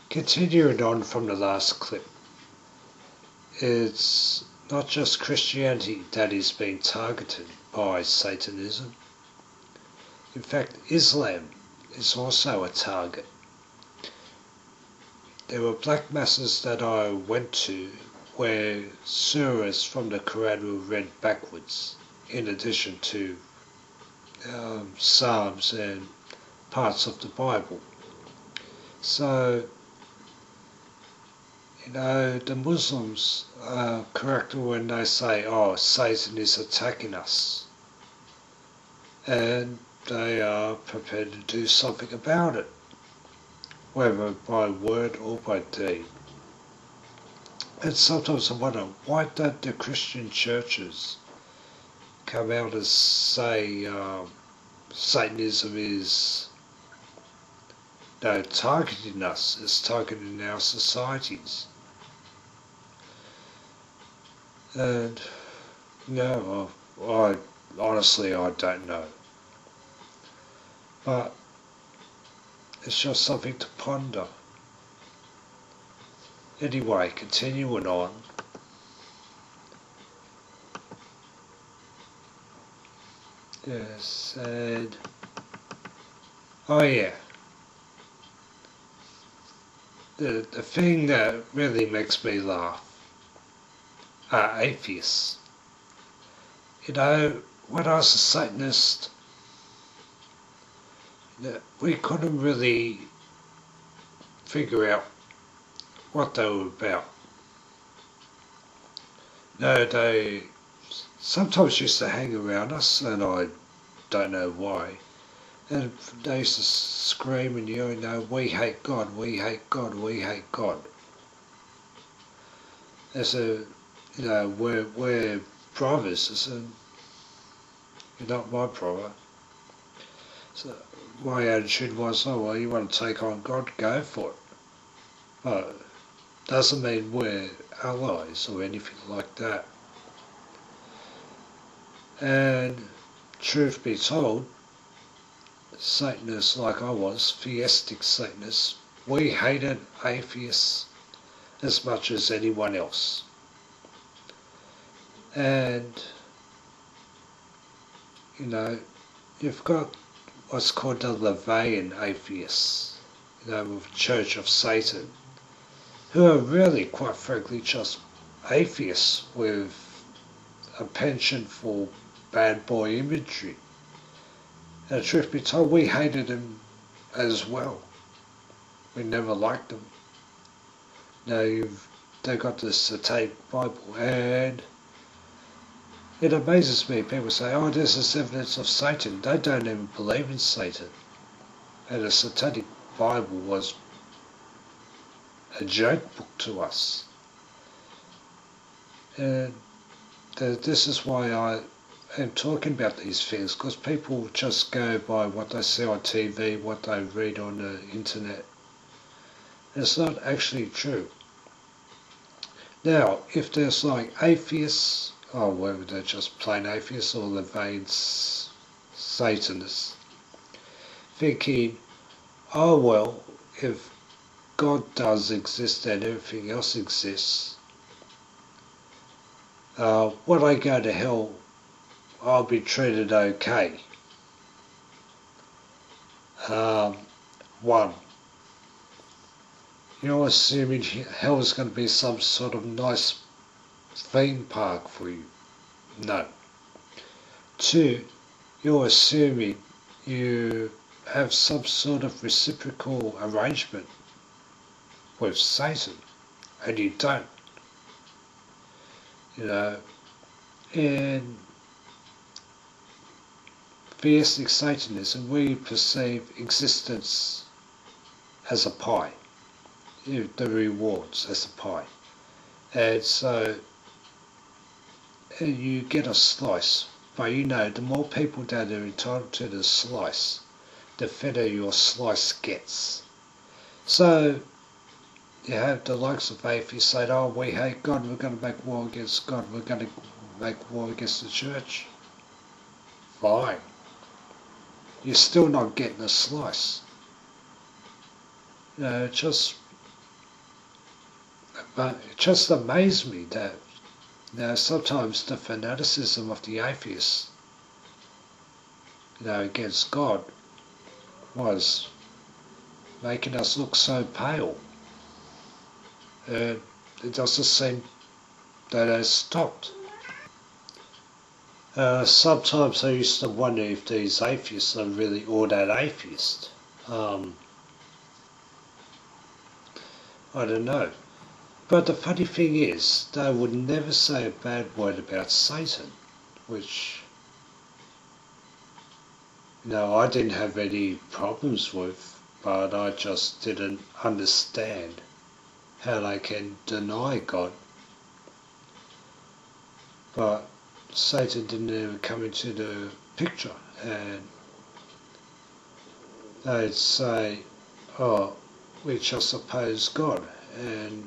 Continuing on from the last clip, it's not just Christianity that is being targeted by Satanism. In fact, Islam is also a target. There were black masses that I went to where surahs from the Quran were read backwards, in addition to Psalms and parts of the Bible. So, the Muslims are correct when they say, oh, Satan is attacking us. And they are prepared to do something about it, whether by word or by deed. And sometimes I wonder, why don't the Christian churches come out and say Satanism is targeting us, it's targeting our societies? And I honestly don't know. But it's just something to ponder. Anyway, continuing on. Yes, and oh yeah. The thing that really makes me laugh are atheists. When I was a Satanist, we couldn't really figure out what they were about. They sometimes used to hang around us, and I don't know why. And they used to scream and yell, we hate God, we hate God, we hate God. And so, we're brothers. I said, you're not my brother. So my attitude was, oh, well, you want to take on God, go for it. But doesn't mean we're allies or anything like that. And truth be told, Satanists like I was, theistic Satanists, we hated atheists as much as anyone else. And, you've got what's called the Levian atheists, with Church of Satan, who are really, quite frankly, just atheists with a penchant for bad boy imagery. And truth be told, we hated them as well. We never liked them. They've got this Satanic Bible, and it amazes me. People say, oh, this is evidence of Satan. They don't even believe in Satan. And the Satanic Bible was a joke book to us. And this is why I am talking about these things, because people just go by what they see on TV, what they read on the internet. And it's not actually true. Now, if there's like atheists, whether they're just plain atheists or the vain Satanists, thinking, oh well, if God does exist and everything else exists, when I go to hell, I'll be treated okay. One, you're assuming hell is going to be some sort of nice theme park for you. No. Two, you're assuming you have some sort of reciprocal arrangement with Satan, and you don't. In theistic Satanism, we perceive existence as a pie, the rewards as a pie. And so you get a slice, but the more people that are entitled to the slice, the better your slice gets. So you have the likes of atheists saying, oh, we hate God, we're going to make war against God, we're going to make war against the church. Fine. You're still not getting a slice. Just But it just amazed me that sometimes the fanaticism of the atheists, against God was making us look so pale. And it doesn't seem that has stopped. Sometimes I used to wonder if these atheists are really all that atheist. I don't know. But the funny thing is, they would never say a bad word about Satan, which, I didn't have any problems with, but I just didn't understand how they can deny God. But Satan didn't even come into the picture, and they'd say, oh, we just oppose God, and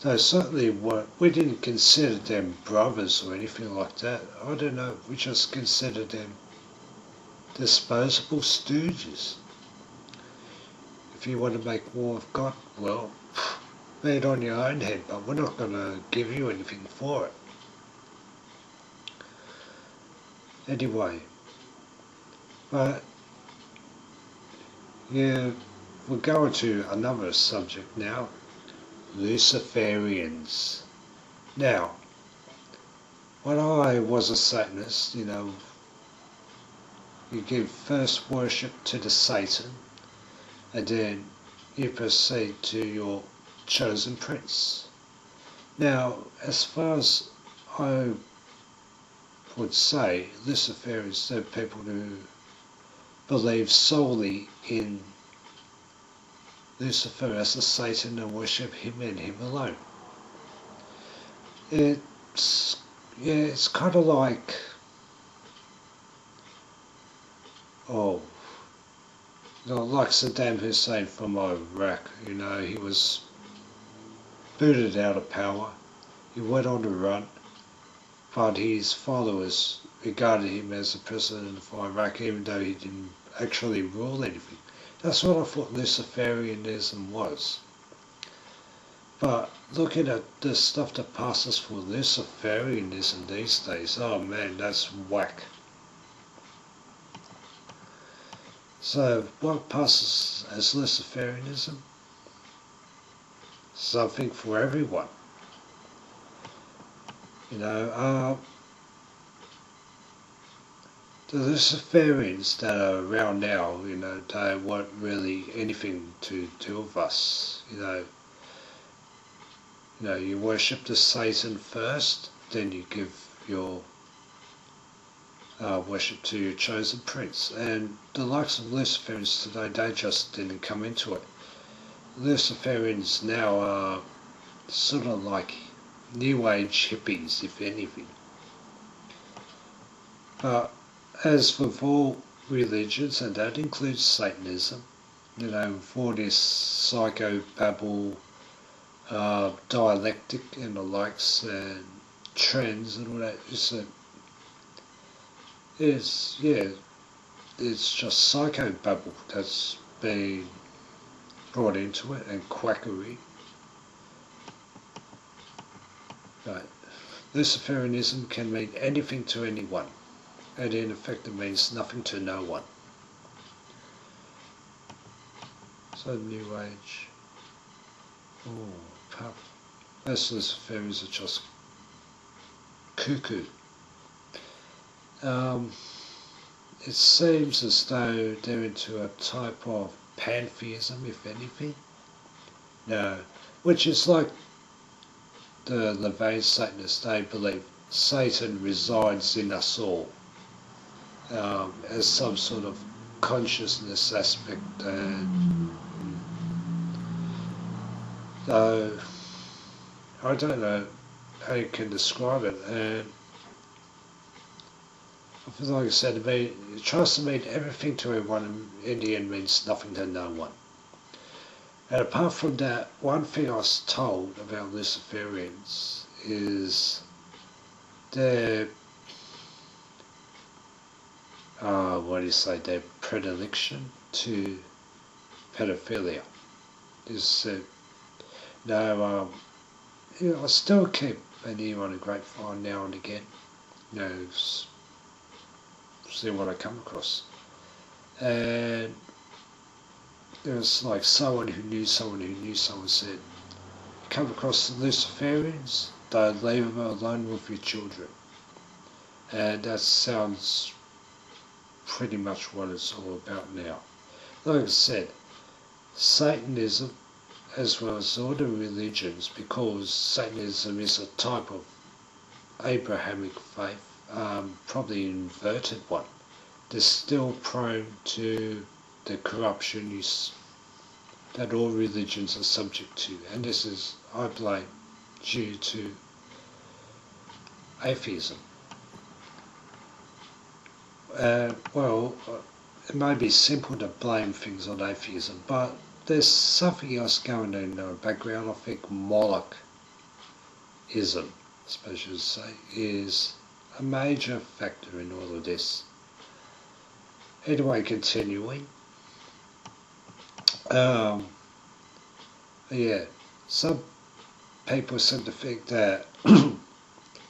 they certainly weren't. We didn't consider them brothers or anything like that. I don't know, we just considered them disposable stooges. If you want to make war with God, well, be it on your own head, but we're not going to give you anything for it. Anyway, but yeah, we're going to another subject now, Luciferians. Now, when I was a Satanist, you give first worship to the Satan, and then you proceed to your chosen prince. Now, as far as I would say, Luciferians are people who believe solely in Lucifer as a Satan and worship him and him alone. It's kind of like, like Saddam Hussein from Iraq. He was booted out of power. He went on the run, but his followers regarded him as the president of Iraq, even though he didn't actually rule anything. That's what I thought Luciferianism was. But looking at the stuff that passes for Luciferianism these days, oh man, that's whack. So what passes as Luciferianism? Something for everyone. The Luciferians that are around now, they weren't really anything to do with us. You worship the Satan first, then you give your worship to your chosen prince. And the likes of Luciferians today, they just didn't come into it. Luciferians now are sort of like New Age hippies, if anything. But as with all religions, and that includes Satanism, with all this psychobabble, dialectic and the likes, and trends and all that, it's just psychobabble that's been brought into it, and quackery. Right. Luciferianism can mean anything to anyone, and in effect it means nothing to no one. So New Age. Most Luciferians are just cuckoo. It seems as though they're into a type of pantheism, if anything. No, which is like the Levian Satanists. They believe Satan resides in us all, as some sort of consciousness aspect, and I don't know how you can describe it, and like I said, it tries to mean everything to everyone, and in the end means nothing to no one. And apart from that, one thing I was told about Luciferians is their, their predilection to pedophilia. No, yeah, I still keep an ear on the grapevine now and again. You know, see what I come across. And there's like someone who knew someone who knew someone said, come across the Luciferians, don't leave them alone with your children. And that sounds pretty much what it's all about now. Like I said, Satanism, as well as all the religions, because Satanism is a type of Abrahamic faith, probably an inverted one, they're still prone to the corruption that all religions are subject to, and this is, I blame, due to atheism. It may be simple to blame things on atheism, but there's something else going on in the background. I think Moloch-ism, I suppose you would say, is a major factor in all of this. Anyway, continuing. Yeah, some people seem to think that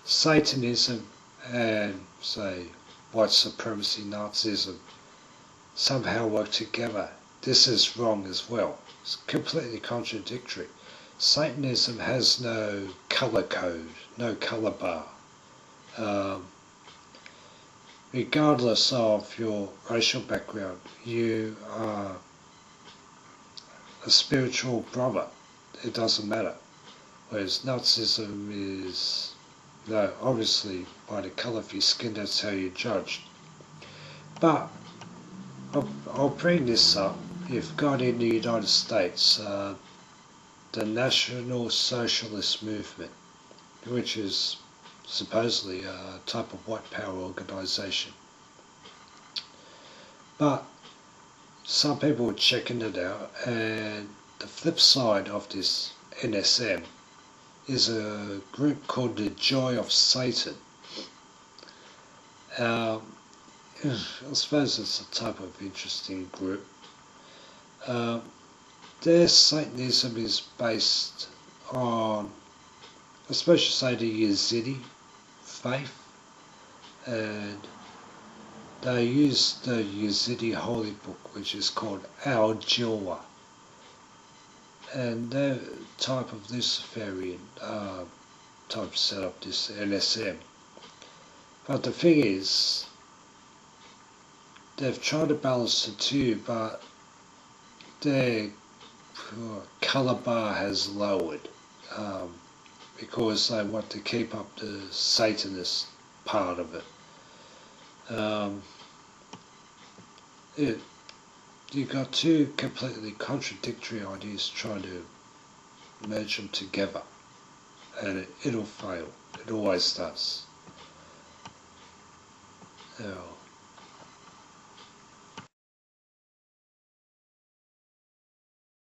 Satanism and, say, white supremacy, Nazism somehow work together. This is wrong as well. It's completely contradictory. Satanism has no colour code, no colour bar. Regardless of your racial background, you are a spiritual brother. It doesn't matter. Whereas Nazism is, no, obviously by the colour of your skin, that's how you're judged. But I'll bring this up. You've got in the United States the National Socialist Movement, which is supposedly a type of white power organisation. But some people are checking it out, and the flip side of this NSM is a group called the Joy of Satan. I suppose it's a type of interesting group. Their Satanism is based on, I suppose you say, the Yazidi faith, and they use the Yazidi holy book, which is called Al-Jilwa, and their type of Luciferian type set up this NSM. But the thing is, they've tried to balance the two, but their colour bar has lowered because they want to keep up the Satanist part of it. You've got two completely contradictory ideas trying to merge them together, and it'll fail. It always does. Now,